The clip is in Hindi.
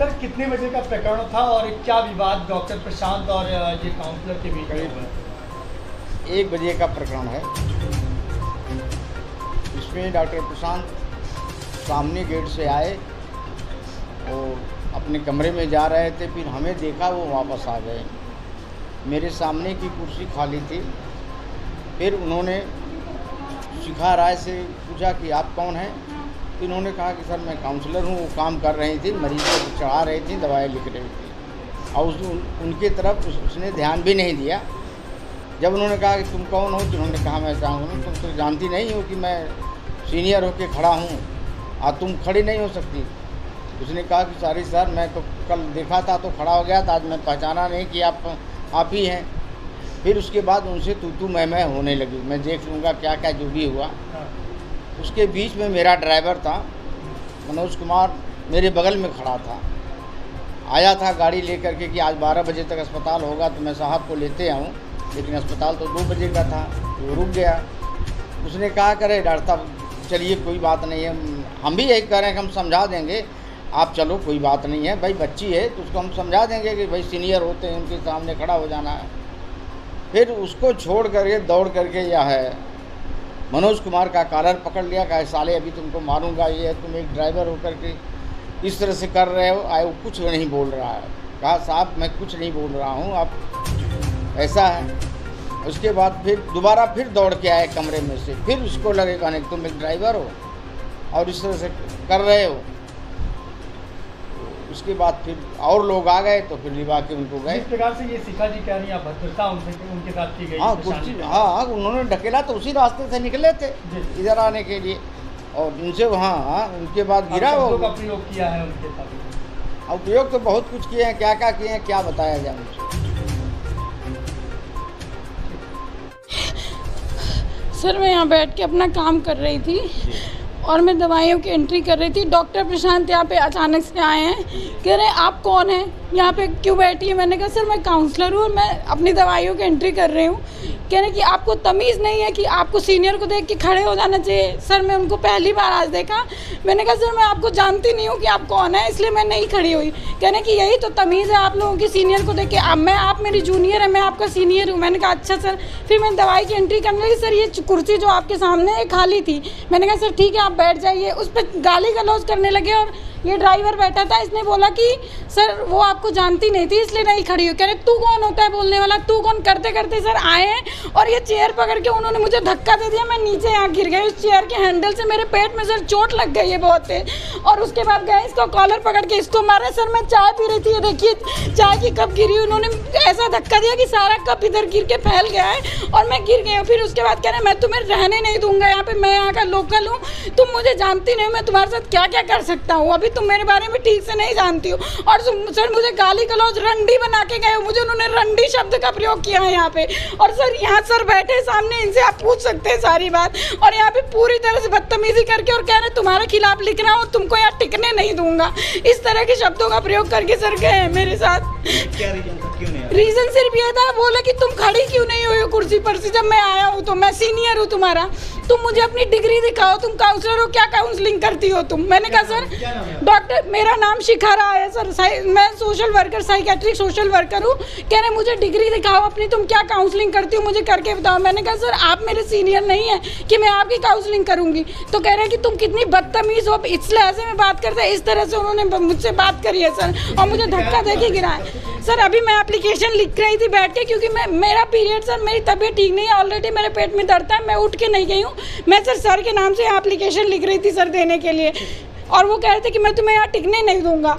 सर कितने बजे का प्रकरण था और क्या विवाद डॉक्टर प्रशांत और ये काउंसलर के बीच में हुआ? 1 बजे का प्रकरण है। इसमें डॉक्टर प्रशांत सामने गेट से आए और अपने कमरे में जा रहे थे, फिर हमें देखा वो वापस आ गए। मेरे सामने की कुर्सी खाली थी। फिर उन्होंने शिखा राय से पूछा कि आप कौन हैं? तो इन्होंने कहा कि सर मैं काउंसलर हूँ। वो काम कर रही थी, मरीज को चढ़ा रही थी, दवाएं लिख रही थी और उनकी तरफ उसने ध्यान भी नहीं दिया। जब उन्होंने कहा कि तुम कौन हो, तो उन्होंने कहा मैं हूँ। तुम तो जानती नहीं हो कि मैं सीनियर होकर खड़ा हूँ और तुम खड़ी नहीं हो सकती। उसने कहा कि सॉरी सर, मैं तो कल देखा था तो खड़ा हो गया था, आज मैं पहचाना नहीं कि आप ही हैं। फिर उसके बाद उनसे तू मैं होने लगी। मैं देख लूँगा क्या क्या जो भी हुआ। उसके बीच में मेरा ड्राइवर था मनोज कुमार, मेरे बगल में खड़ा था। आया था गाड़ी लेकर के कि आज 12 बजे तक अस्पताल होगा तो मैं साहब को लेते आऊँ, लेकिन अस्पताल तो 2 बजे का था। वो रुक गया। उसने कहा करे डॉक्टर साहब चलिए कोई बात नहीं है, हम भी यही कह रहे हैं कि हम समझा देंगे, आप चलो कोई बात नहीं है, भाई बच्ची है तो उसको हम समझा देंगे कि भाई सीनियर होते हैं, उनके सामने खड़ा हो जाना है। फिर उसको छोड़ करके दौड़ करके यह है मनोज कुमार का कॉलर पकड़ लिया। कहा साले अभी तुमको मारूंगा, ये है तुम एक ड्राइवर होकर के इस तरह से कर रहे हो। आए वो कुछ नहीं बोल रहा है। कहा साहब मैं कुछ नहीं बोल रहा हूँ, आप ऐसा है। उसके बाद फिर दोबारा फिर दौड़ के आए कमरे में से। फिर उसको लगे कहने तुम एक ड्राइवर हो और इस तरह से कर रहे हो। उसके बाद फिर और लोग आ गए तो फिर लिवा के उनको गए। इस प्रकार से ये शिखा जी कह रही हैं भद्रता उनके साथ की गई। हाँ कुर्सी, हाँ उन्होंने ढकेला तो उसी रास्ते से निकले थे इधर आने के लिए और इनसे हाँ उनके बाद गिरा वो का प्रयोग किया है उनके साथ। उपयोग तो बहुत कुछ किए हैं, क्या क्या किए हैं क्या बताया जाए मुझे। सर मैं यहाँ बैठ के अपना काम कर रही थी और मैं दवाइयों की एंट्री कर रही थी। डॉक्टर प्रशांत यहाँ पे अचानक से आए हैं, कह रहे हैं आप कौन हैं, यहाँ पे क्यों बैठी है? मैंने कहा सर मैं काउंसलर हूँ और मैं अपनी दवाइयों की एंट्री कर रही हूँ। कह रहे कि आपको तमीज़ नहीं है कि आपको सीनियर को देख के खड़े हो जाना चाहिए। सर मैं उनको पहली बार आज देखा। मैंने कहा सर मैं आपको जानती नहीं हूँ कि आप कौन है, इसलिए मैं नहीं खड़ी हुई। कहने कि यही तो तमीज़ है आप लोगों की, सीनियर को देख के। आप मेरी जूनियर है, मैं आपका सीनियर हूँ। मैंने कहा अच्छा सर। फिर मैंने दवाई की एंट्री करने लगी। सर ये कुर्सी जो आपके सामने है खाली थी। मैंने कहा सर ठीक है आप बैठ जाइए। उस पर गाली गलौज करने लगे और ये ड्राइवर बैठा था, इसने बोला कि सर वो आपको जानती नहीं थी इसलिए नहीं खड़ी हुई। कह रहे तू कौन होता है बोलने वाला, तू कौन? करते करते सर आए हैं और ये चेयर पकड़ के उन्होंने मुझे धक्का दे दिया। मैं नीचे यहाँ गिर गई। उस चेयर के हैंडल से मेरे पेट में सर चोट लग गई है बहुत तेज। और उसके बाद गए इसको कॉलर पकड़ के इसको मारे। सर मैं चाय पी रही थी, ये देखिए चाय की कप गिरी। उन्होंने ऐसा धक्का दिया कि सारा कप इधर गिर के फैल गया है और मैं गिर गई हूँ। फिर उसके बाद कह रहे मैं तुम्हें रहने नहीं दूंगा यहाँ पे, मैं यहाँ का लोकल हूँ, तुम मुझे जानती नहीं, मैं तुम्हारे साथ क्या क्या कर सकता हूँ, अभी तुम मेरे बारे में ठीक से नहीं जानती हो। और सर मुझे गाली गलौज रंडी बना के गए। मुझे उन्होंने रंडी शब्द का प्रयोग किया है यहाँ पे। और सर यहाँ सर बैठे सामने, इनसे आप पूछ सकते हैं सारी बात। और यहाँ पे पूरी तरह से बदतमीजी करके और कह रहे तुम्हारे खिलाफ लिख रहा हूँ, तुमको यहाँ टिकने नहीं दूंगा, इस तरह के शब्दों का प्रयोग करके सर गए मेरे साथ। क्या रीजन सिर्फ ये था, बोला कि तुम खड़ी क्यों नहीं हुई हो कुर्सी पर से जब मैं आया हूँ, तो मैं सीनियर हूँ तुम्हारा, तुम मुझे अपनी डिग्री दिखाओ, तुम काउंसलर हो, क्या काउंसलिंग करती हो तुम? मैंने कहा सर डॉक्टर, मेरा नाम शिखा राय है सर, मैं social worker, psychiatric social worker हूँ। कह रहे मुझे डिग्री दिखाओ अपनी, तुम क्या काउंसलिंग करती हो मुझे करके बताओ। मैंने कहा सर आप मेरे सीनियर नहीं है कि मैं आपकी काउंसलिंग करूँगी। तो कह रहे कि तुम कितनी बदतमीज हो, इस लहजे में बात करते हैं। इस तरह से उन्होंने मुझसे बात करी है सर और मुझे धक्का दे के गिरा है। सर अभी मैं एप्लीकेशन लिख रही थी बैठ के, क्योंकि मेरा पीरियड सर, मेरी तबीयत ठीक नहीं है, ऑलरेडी मेरे पेट में दर्द है, मैं उठ के नहीं गई हूँ। मैं सर के नाम से एप्लीकेशन लिख रही थी सर देने के लिए, और वो कह रहे थे कि मैं तुम्हें यहाँ टिकने नहीं दूंगा।